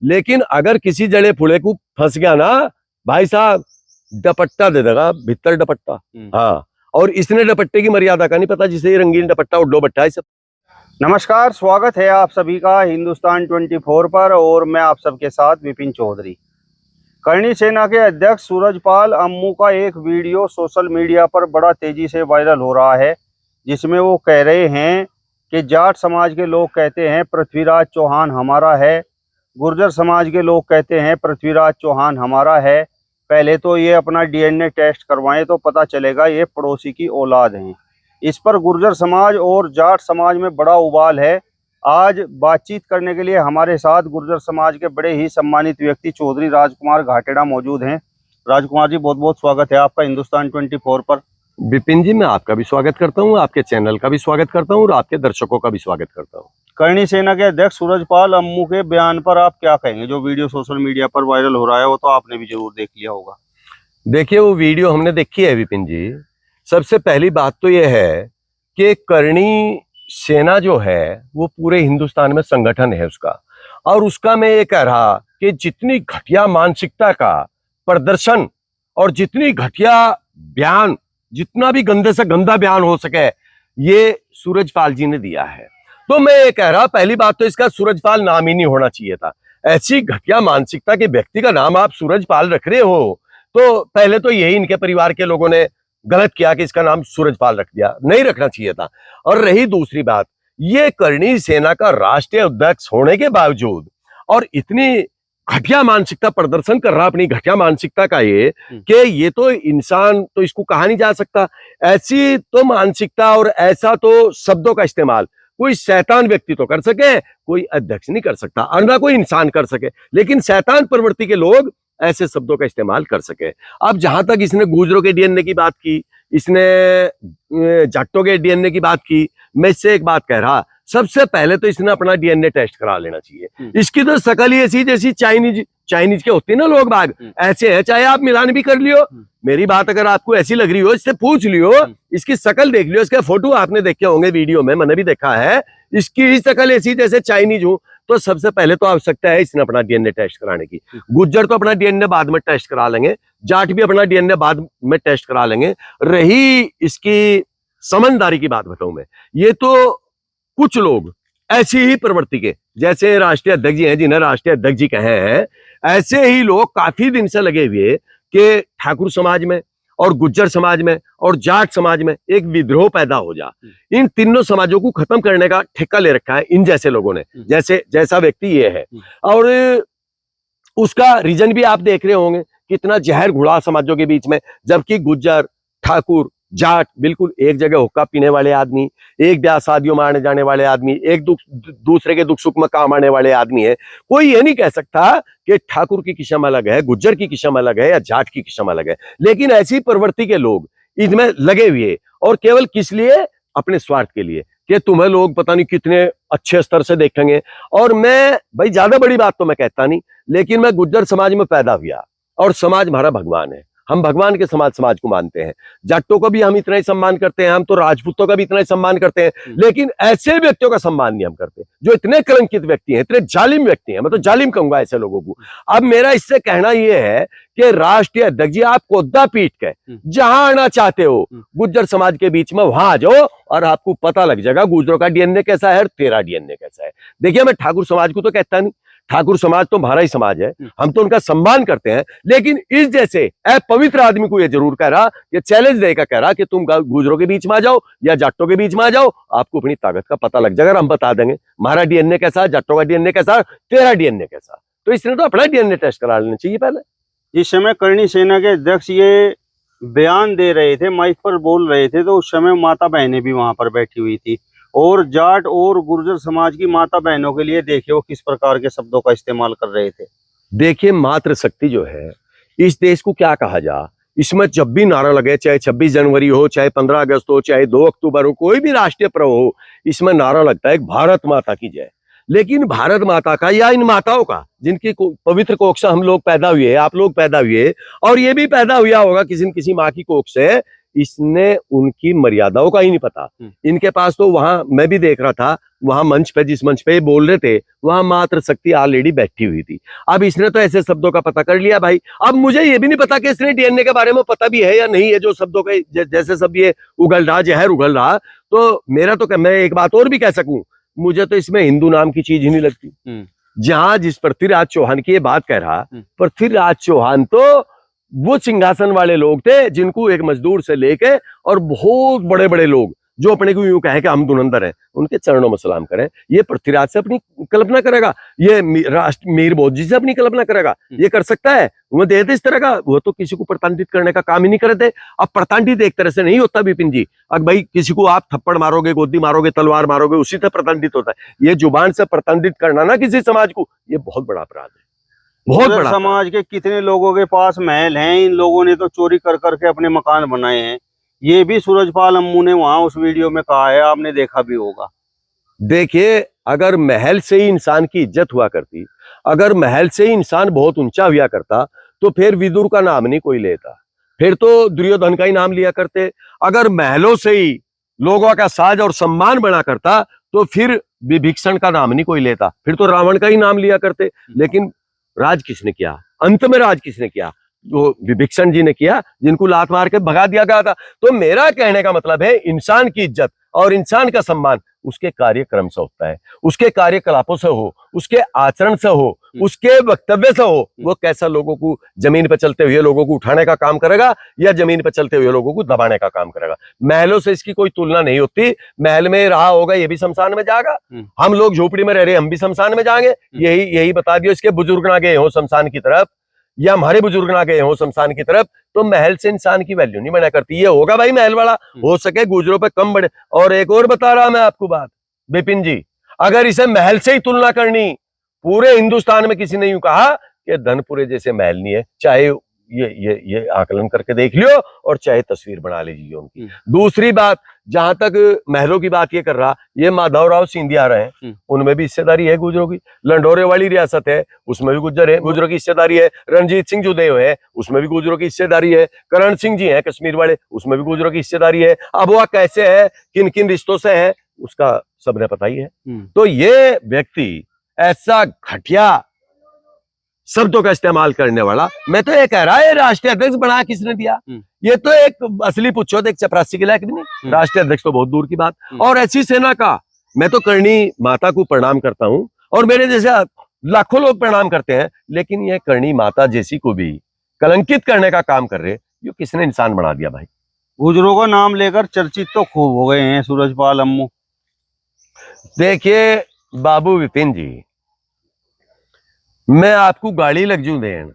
लेकिन अगर किसी जड़े फुड़े को फंस गया ना भाई साहब, डपट्टा दे देगा, भीतर डपट्टा। हाँ, और इसने डपट्टे की मर्यादा का नहीं पता, जिसे रंगीन डपट्टा उड्डो बट्टा है सब। नमस्कार, स्वागत है आप सभी का हिंदुस्तान 24 पर और मैं आप सबके साथ विपिन चौधरी। करणी सेना के अध्यक्ष सूरजपाल अम्मू का एक वीडियो सोशल मीडिया पर बड़ा तेजी से वायरल हो रहा है, जिसमें वो कह रहे हैं कि जाट समाज के लोग कहते हैं पृथ्वीराज चौहान हमारा है, गुर्जर समाज के लोग कहते हैं पृथ्वीराज चौहान हमारा है। पहले तो ये अपना डीएनए टेस्ट करवाएं तो पता चलेगा ये पड़ोसी की औलाद हैं। इस पर गुर्जर समाज और जाट समाज में बड़ा उबाल है। आज बातचीत करने के लिए हमारे साथ गुर्जर समाज के बड़े ही सम्मानित व्यक्ति चौधरी राजकुमार घाटेड़ा मौजूद हैं। राजकुमार जी, बहुत बहुत स्वागत है आपका हिंदुस्तान 24 पर। विपिन जी, मैं आपका भी स्वागत करता हूँ, आपके चैनल का भी स्वागत करता हूँ और आपके दर्शकों का भी स्वागत करता हूँ। करणी सेना के अध्यक्ष सूरजपाल अम्मू के बयान पर आप क्या कहेंगे? जो वीडियो सोशल मीडिया पर वायरल हो रहा है वो तो आपने भी जरूर देख लिया होगा। देखिए, वो वीडियो हमने देखी है विपिन जी। सबसे पहली बात तो ये है कि करणी सेना जो है वो पूरे हिंदुस्तान में संगठन है उसका, और उसका मैं ये कह रहा कि जितनी घटिया मानसिकता का प्रदर्शन और जितनी घटिया बयान, जितना भी गंदे से गंदा बयान हो सके, ये सूरजपाल जी ने दिया है। तो मैं ये कह रहा, पहली बात तो इसका सूरजपाल नाम ही नहीं होना चाहिए था। ऐसी घटिया मानसिकता के व्यक्ति का नाम आप सूरजपाल रख रहे हो, तो पहले तो यही इनके परिवार के लोगों ने गलत किया कि इसका नाम सूरजपाल रख दिया, नहीं रखना चाहिए था। और रही दूसरी बात, ये करणी सेना का राष्ट्रीय अध्यक्ष होने के बावजूद और इतनी घटिया मानसिकता प्रदर्शन कर रहा, अपनी घटिया मानसिकता का ये कि ये तो इंसान तो इसको कहा नहीं जा सकता। ऐसी तो मानसिकता और ऐसा तो शब्दों का इस्तेमाल कोई शैतान व्यक्ति तो कर सके, कोई अध्यक्ष नहीं कर सकता, और ना कोई इंसान कर सके, लेकिन शैतान प्रवृत्ति के लोग ऐसे शब्दों का इस्तेमाल कर सके। अब जहां तक इसने गुर्जरों के डीएनए की बात की, इसने जाटों के डीएनए की बात की, मैं इससे एक बात कह रहा, सबसे पहले तो इसने अपना डीएनए टेस्ट करा लेना चाहिए। इसकी तो शकल ही ऐसी जैसी चाइनीज के होते हैं ना लोग बाग, ऐसे है, चाहे आप मिलान भी कर लियो। मेरी बात अगर आपको ऐसी लग रही हो, इससे पूछ लियो, इसकी शकल देख लियो, इसके फोटो आपने देखे होंगे वीडियो में, मैंने भी देखा है, इसकी शकल ऐसी जैसे चाइनीज हो। तो सबसे पहले तो आवश्यकता है इसने अपना डीएनए टेस्ट कराने की। गुज्जर तो अपना डीएनए बाद में टेस्ट करा लेंगे, जाट भी अपना डीएनए बाद में टेस्ट करा लेंगे। रही इसकी समझदारी की बात बताऊं मैं, ये तो कुछ लोग ऐसी ही प्रवृत्ति के, जैसे राष्ट्रीय अध्यक्ष जी हैं, जिन्हें राष्ट्रीय अध्यक्ष जी कहे हैं, ऐसे ही लोग काफी दिन से लगे हुए कि ठाकुर समाज में और गुज्जर समाज में और जाट समाज में एक विद्रोह पैदा हो जा। इन तीनों समाजों को खत्म करने का ठेका ले रखा है इन जैसे लोगों ने, जैसा व्यक्ति ये है। और उसका रीजन भी आप देख रहे होंगे, कितना जहर घुला समाजों के बीच में, जबकि गुज्जर, ठाकुर, जाट बिल्कुल एक जगह हुक्का पीने वाले आदमी, एक ब्याह शादियों में आने जाने वाले आदमी, एक दूसरे के दुख सुख में काम आने वाले आदमी है। कोई ये नहीं कह सकता कि ठाकुर की किस्म अलग है, गुज्जर की किस्म अलग है या जाट की किस्म अलग है। लेकिन ऐसी प्रवृत्ति के लोग इसमें लगे हुए, और केवल किस लिए? अपने स्वार्थ के लिए, कि तुम्हें लोग पता नहीं कितने अच्छे स्तर से देखेंगे। और मैं भाई ज्यादा बड़ी बात तो मैं कहता नहीं, लेकिन मैं गुज्जर समाज में पैदा हुआ और समाज हमारा भगवान है, हम भगवान के समाज को मानते हैं। जाटों का भी हम इतना ही सम्मान करते हैं, हम तो राजपूतों का भी इतना ही सम्मान करते हैं, लेकिन ऐसे व्यक्तियों का सम्मान नहीं हम करते जो इतने कलंकित व्यक्ति हैं, इतने जालिम व्यक्ति हैं। मैं तो जालिम कहूंगा ऐसे लोगों को। अब मेरा इससे कहना यह है कि राष्ट्रीय अध्यक्ष जी, आप कोद्दा पीट के जहां आना चाहते हो गुज्जर समाज के बीच में, वहां आ जाओ और आपको पता लग जाएगा गुज्जरों का डीएनए कैसा है और तेरा डीएनए कैसा है। देखिए, मैं ठाकुर समाज को तो कहता नहीं, ठाकुर समाज तो हमारा ही समाज है, हम तो उनका सम्मान करते हैं, लेकिन इस जैसे अपवित्र आदमी को यह जरूर कह रहा, ये चैलेंज देकर कह रहा कि तुम गुजरों के बीच में आ जाओ या जाटों के बीच में आ जाओ, आपको अपनी ताकत का पता लग जाएगा, हम बता देंगे हमारा डीएनए कैसा, जाटों का डीएनए कैसा, तेरा डीएनए कैसा। तो इसने तो अपना डीएनए टेस्ट करा लेना चाहिए पहले। जिस समय करणी सेना के अध्यक्ष ये बयान दे रहे थे, माइक पर बोल रहे थे, तो उस समय माता बहनें भी वहां पर बैठी हुई थी, और जाट और गुर्जर समाज की माता बहनों के लिए देखिए वो किस प्रकार के शब्दों का इस्तेमाल कर रहे थे। देखिए, मातृशक्ति जो है इस देश को क्या कहा जा, इसमें जब भी नारा लगे, चाहे 26 जनवरी हो, चाहे 15 अगस्त हो, चाहे 2 अक्टूबर हो, कोई भी राष्ट्रीय पर्व हो, इसमें नारा लगता है भारत माता की जय। लेकिन भारत माता का या इन माताओं का, जिनकी पवित्र कोख से हम लोग पैदा हुए, आप लोग पैदा हुए, और ये भी पैदा हुआ होगा किसी न किसी माँ की कोख से, इसने उनकी मर्यादाओं का ही नहीं पता। इनके पास तो वहां मैं भी देख रहा था, वहां मंच पे, जिस मंच पे ये बोल रहे थे, वहां मात्र शक्ति ऑलरेडी बैठी हुई थी। अब इसने तो ऐसे शब्दों का पता कर लिया भाई। अब मुझे ये भी नहीं पता कि इसने डीएनए के बारे में पता भी है या नहीं है, जो शब्दों के जैसे सब ये उगल रहा, जहर उगल रहा। तो मेरा तो मैं एक बात और भी कह सकूं, मुझे तो इसमें हिंदू नाम की चीज ही नहीं लगती। जहां जिस पृथ्वीराज चौहान की ये बात कह रहा, पृथ्वीराज चौहान तो वो सिंहासन वाले लोग थे जिनको एक मजदूर से लेके और बहुत बड़े बड़े लोग जो अपने को यूं कहे कि हम धुरंधर हैं, उनके चरणों में सलाम करें। ये पृथ्वीराज से अपनी कल्पना करेगा, ये मीर बोध जी से अपनी कल्पना करेगा, ये कर सकता है? वो देते इस तरह का, वो तो किसी को प्रताड़ित करने का काम ही नहीं करते। अब प्रताड़ित एक तरह से नहीं होता विपिन जी। अब भाई किसी को आप थप्पड़ मारोगे, गोदी मारोगे, तलवार मारोगे, उसी से प्रताड़ित होता है। ये जुबान से प्रताड़ित करना ना किसी समाज को, ये बहुत बड़ा अपराध है, बहुत बड़ा। समाज के कितने लोगों के पास महल हैं, इन लोगों ने तो चोरी कर करके अपने मकान बनाए हैं। ये भी सूरजपाल अम्मू ने वहां उस वीडियो में कहा है, आपने देखा भी होगा। देखिए, अगर महल से ही इंसान की इज्जत हुआ करती, अगर महल से ही इंसान बहुत ऊंचा हुआ करता, तो फिर विदुर का नाम नहीं कोई लेता, फिर तो दुर्योधन का ही नाम लिया करते। अगर महलों से ही लोगों का साज और सम्मान बना करता, तो फिर विभीषण का नाम नहीं कोई लेता, फिर तो रावण का ही नाम लिया करते। लेकिन राज किसने किया? अंत में राज किसने किया? जो विभीषण जी ने किया, जिनको लात मार के भगा दिया गया था। तो मेरा कहने का मतलब है, इंसान की इज्जत और इंसान का सम्मान उसके कार्यक्रम से होता है, उसके कार्यकलापों से हो, उसके आचरण से हो, उसके वक्तव्य से हो। वो कैसा लोगों को, जमीन पर चलते हुए लोगों को उठाने का काम करेगा या जमीन पर चलते हुए लोगों को दबाने का काम करेगा। महलों से इसकी कोई तुलना नहीं होती। महल में रहा होगा, ये भी शमशान में जाएगा। हम लोग झोपड़ी में रह रहे, हम भी शमशान में जाएंगे। यही बता दियो, इसके बुजुर्ग ना गए हो शमशान की तरफ, या हमारे बुजुर्ग ना गए हो शमशान की तरफ, तो महल से इंसान की वैल्यू नहीं बना करती। ये होगा भाई महल वाला, हो सके गुजरों पे कम बढ़े। और एक और बता रहा मैं आपको बात विपिन जी, अगर इसे महल से ही तुलना करनी, पूरे हिंदुस्तान में किसी ने यूं कहा कि धनपुरे जैसे महल नहीं है, चाहे ये आकलन करके देख लियो और चाहे तस्वीर बना लीजिए उनकी। दूसरी बात, जहां तक महलों की बात ये कर रहा, ये माधवराव सिंधिया रहे हैं, उनमें भी हिस्सेदारी है गुजरों की। लंडोरे वाली रियासत है, उसमें भी गुजर है, गुजरों की हिस्सेदारी है। रणजीत सिंह जुदेव है, उसमें भी गुजरों की हिस्सेदारी है। करण सिंह जी हैं कश्मीर वाले, उसमें भी गुजरों की हिस्सेदारी है। अब वह कैसे है, किन किन रिश्तों से है, उसका सबने पता ही है। तो ये व्यक्ति ऐसा घटिया शब्दों का इस्तेमाल करने वाला, मैं तो ये कह रहा है, राष्ट्रीय अध्यक्ष बना किसने दिया? ये तो एक असली पुच्छो, एक चपरासी के लायक भी नहीं, राष्ट्रीय अध्यक्ष तो बहुत दूर की बात। और ऐसी सेना का मैं तो करणी माता को प्रणाम करता हूं, और मेरे जैसे लाखों लोग प्रणाम करते हैं, लेकिन ये करणी माता जैसी को भी कलंकित करने का काम कर रहे, ये किसने इंसान बना दिया भाई? गुजरों का नाम लेकर चर्चित तो खूब हो गए हैं सूरजपाल अम्मू। देखिए बाबू विपिन जी, मैं आपको गाड़ी लग जू देन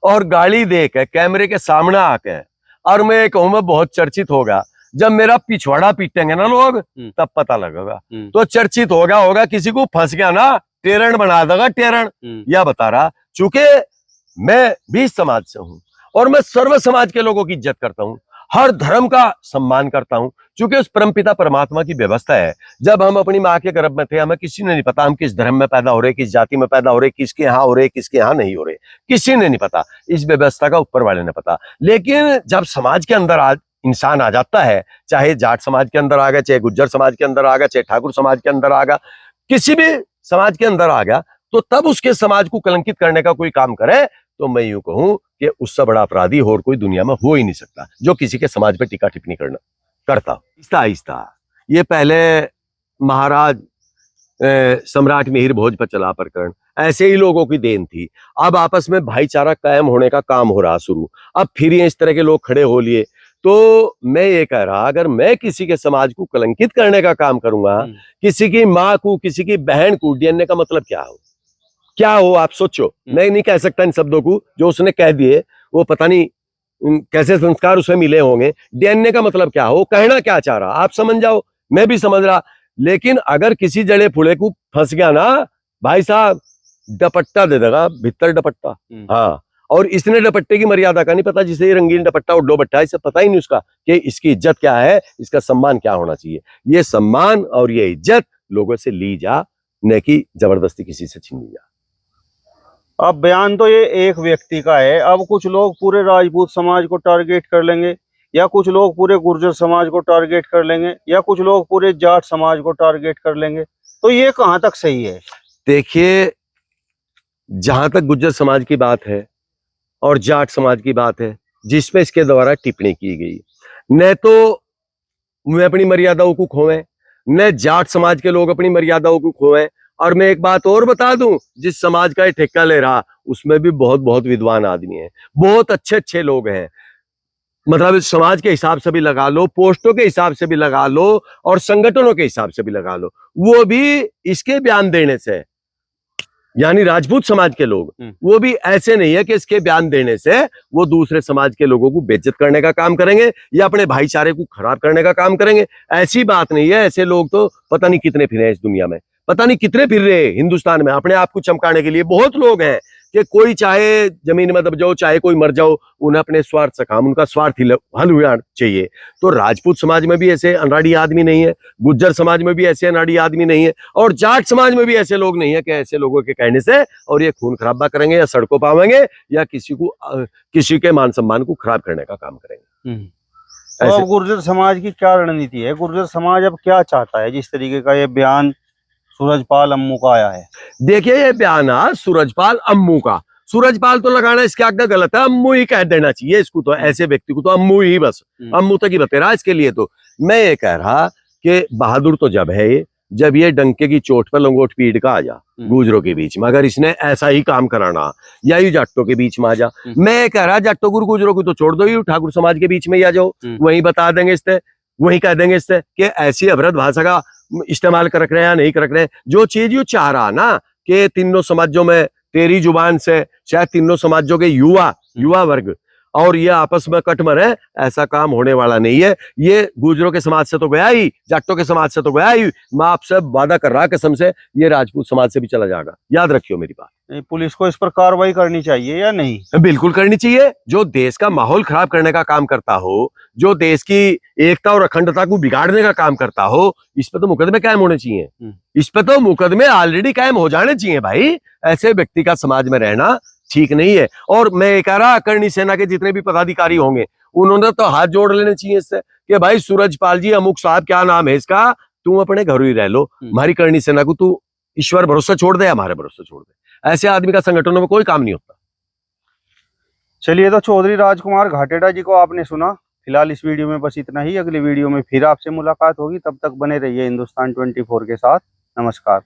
और गाड़ी दे के कैमरे के सामने आके, और मैं कहूं मैं बहुत चर्चित होगा, जब मेरा पिछवाड़ा पीटेंगे ना लोग, तब पता लगेगा। तो चर्चित होगा, किसी को फंस गया ना, टेरण बना देगा, टेरण। या बता रहा, चूंकि मैं भी समाज से हूं और मैं सर्व समाज के लोगों की इज्जत करता हूं, हर धर्म का सम्मान करता हूं, क्योंकि उस परमपिता परमात्मा की व्यवस्था है। जब हम अपनी माँ के गर्भ में थे, हमें किसी ने नहीं पता हम किस धर्म में पैदा हो रहे, किस जाति में पैदा हो रहे, किसके यहाँ हो रहे, किसके यहाँ नहीं हो रहे, किसी ने नहीं पता। इस व्यवस्था का ऊपर वाले ने पता। लेकिन जब समाज के अंदर आज इंसान आ जाता है, चाहे जाट समाज के अंदर आ गया, चाहे गुज्जर समाज के अंदर आ गया, चाहे ठाकुर समाज के अंदर आ गया, किसी भी समाज के अंदर आ गया, तो तब उसके समाज को कलंकित करने का कोई काम करे, तो मैं यूं कहूं कि उससे बड़ा अपराधी और कोई दुनिया में हो ही नहीं सकता, जो किसी के समाज पर टीका टिप्पणी करता। आहिस्ता आहिस्ता ये पहले महाराज सम्राट मिहिर भोज पर चला प्रकरण, ऐसे ही लोगों की देन थी। अब आपस में भाईचारा कायम होने का काम हो रहा शुरू। अब फिर ये इस तरह के लोग खड़े हो लिए। तो मैं ये कह रहा, अगर मैं किसी के समाज को कलंकित करने का काम करूंगा, किसी की माँ को, किसी की बहन को, डीएनए का मतलब क्या हो आप सोचो। मैं नहीं कह सकता इन शब्दों को जो उसने कह दिए, वो पता नहीं कैसे संस्कार उसे मिले होंगे। डीएनए का मतलब क्या हो, कहना क्या चाह रहा, आप समझ जाओ, मैं भी समझ रहा। लेकिन अगर किसी जड़े फुले को फंस गया ना भाई साहब, दुपट्टा दे देगा, भीतर दुपट्टा। हाँ, और इसने दुपट्टे की मर्यादा का नहीं पता, जिसे रंगीन दुपट्टा और दुपट्टा, इसे पता ही नहीं उसका कि इसकी इज्जत क्या है, इसका सम्मान क्या होना चाहिए। ये सम्मान और ये इज्जत लोगों से ली जा, न कि जबरदस्ती किसी से छीनी जा। अब बयान तो ये एक व्यक्ति का है, अब कुछ लोग पूरे राजपूत समाज को टारगेट कर लेंगे। या कुछ लोग पूरे गुर्जर समाज को टारगेट कर लेंगे, या कुछ लोग पूरे जाट समाज को टारगेट कर लेंगे। तो ये कहाँ तक सही है? देखिए, जहां तक गुज्जर समाज की बात है और जाट समाज की बात है, जिसमें इसके द्वारा टिप्पणी की गई, न तो मैं अपनी मर्यादाओं को खोएं, न जाट समाज के लोग अपनी मर्यादाओं को खोएं। और मैं एक बात और बता दूं, जिस समाज का ये ठेका ले रहा उसमें भी बहुत बहुत विद्वान आदमी हैं, बहुत अच्छे अच्छे लोग हैं। मतलब इस समाज के हिसाब से भी लगा लो, पोस्टों के हिसाब से भी लगा लो, और संगठनों के हिसाब से भी लगा लो, वो भी इसके बयान देने से, यानी राजपूत समाज के लोग, वो भी ऐसे नहीं है कि इसके बयान देने से वो दूसरे समाज के लोगों को बेइज्जत करने का काम करेंगे या अपने भाईचारे को खराब करने का काम करेंगे। ऐसी बात नहीं है। ऐसे लोग तो पता नहीं कितने फिरे हैं इस दुनिया में, पता नहीं कितने फिर रहे हैं हिंदुस्तान में अपने आप को चमकाने के लिए। बहुत लोग हैं कि कोई चाहे जमीन में दब जाओ, चाहे कोई मर जाओ, उन्हें अपने स्वार्थ से काम, उनका स्वार्थ हल हुआ चाहिए। तो राजपूत समाज में भी ऐसे अनाड़ी आदमी नहीं है, गुज्जर समाज में भी ऐसे अनाड़ी आदमी नहीं है, और जाट समाज में भी ऐसे लोग नहीं है कि ऐसे लोगों के कहने से और ये खून खराबा करेंगे या सड़कों पावेंगे या किसी के मान सम्मान को खराब करने का काम करेंगे। तो अब गुर्जर समाज की क्या रणनीति है? गुर्जर समाज अब क्या चाहता है जिस तरीके का ये बयान सूरजपाल अम्मू का आया है? देखिए, ये बयान सूरजपाल अम्मू का, सूरजपाल तो लगाना इसके आगे गलत है, अम्मू ही कह देना चाहिए इसको। तो ऐसे व्यक्ति को तो अम्मू ही, बस अम्मू तक ही बतेरा। इसके लिए तो मैं ये कह रहा कि बहादुर तो जब है ये, जब ये डंके की चोट पर लंगोट पीट का आ जा गुजरों के बीच में, अगर इसने ऐसा ही काम कराना, या ये जाटों के बीच में आ जा। मैं ये कह रहा जाटों को गुजरों को तो छोड़ दो, ही ठाकुर समाज के बीच में ही आ जाओ, वहीं बता देंगे इससे, वहीं कह देंगे इससे कि ऐसी अवरत भाषा का इस्तेमाल कर रहे हैं या नहीं कर रहे हैं। जो चीज यू चाह रहा ना कि तीनों समाजों में तेरी जुबान से शायद तीनों समाजों के युवा वर्ग और ये आपस में कट मरे, ऐसा काम होने वाला नहीं है। ये गुजरों के समाज से तो गया ही, जाटों के समाज से तो गया ही, मैं आपसे वादा कर रहा कसम से, ये राजपूत समाज से भी चला जाएगा। याद रखियो मेरी बात। पुलिस को इस पर कार्रवाई करनी चाहिए या नहीं? बिल्कुल करनी चाहिए। जो देश का माहौल खराब करने का काम करता हो, जो देश की एकता और अखंडता को बिगाड़ने का काम करता हो, इस पे तो मुकदमे कायम होने चाहिए। इस पे तो मुकदमे ऑलरेडी कायम हो जाने चाहिए भाई। ऐसे व्यक्ति का समाज में रहना ठीक नहीं है। और मैं कह रहा, करणी सेना के जितने भी पदाधिकारी होंगे, उन्होंने तो हाथ जोड़ लेने चाहिए इससे कि भाई सूरजपाल जी अमुक साहब, क्या नाम है इसका, तुम अपने घर ही रह लो, हमारी करणी सेना को तू ईश्वर भरोसा छोड़ दे, हमारे भरोसा छोड़ दे। ऐसे आदमी का संगठनों में कोई काम नहीं होता। चलिए, तो चौधरी राजकुमार घाटेड़ा जी को आपने सुना। फिलहाल इस वीडियो में बस इतना ही। अगली वीडियो में फिर आपसे मुलाकात होगी, तब तक बने रहिए हिंदुस्तान 24 के साथ। नमस्कार।